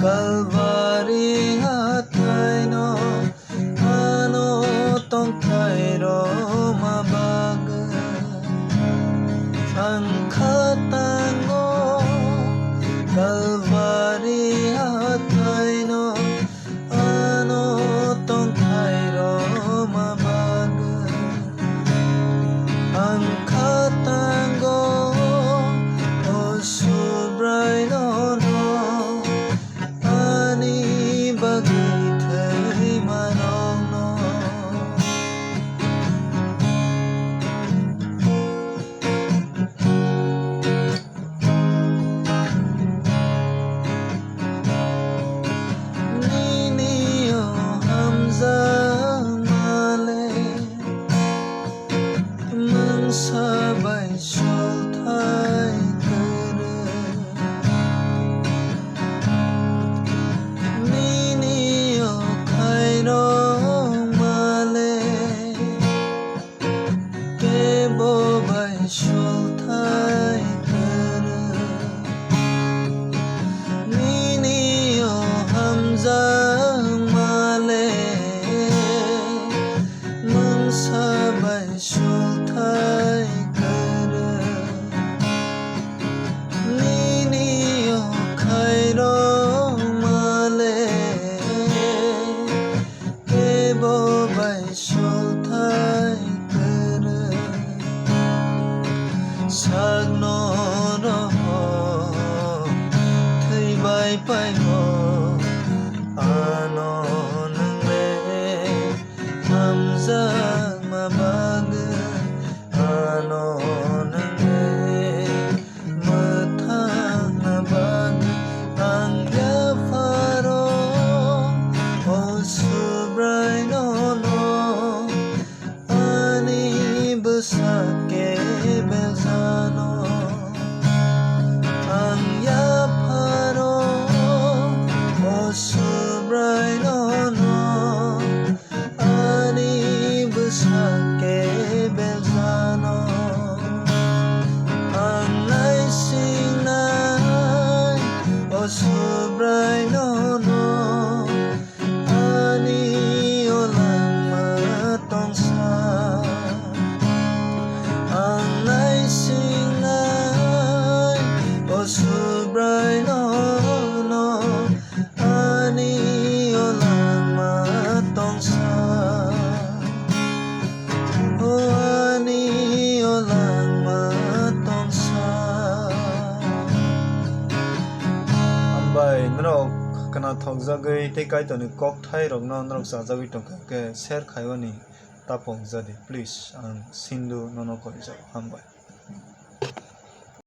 kalvari hatai no ano tong kairo mabag ang katango kalvari hatai no ano tong kairo mabag ang katango o subray no sabay sultay kere Nini Kaitor male kwbwinw sultay kere Nini Hamjak male sabay sultay sagno roho naibai ho ano nangre hamjakma bag ano nangre mathang bag ang yafaro o subray no ani bwswk ang yaparo o subray no ani bwswk belzano ang naisinay o subray no ani olang matong sa ang naisinay o subray no ani olang matong sa o ani olang matong sa ambai nrok kana thokjagoi tei Kaitor ni kok thai rokno nrok sajagoi tongkha ke share khaiyoni tapong jadi please ang Sindu nono korijak hambai.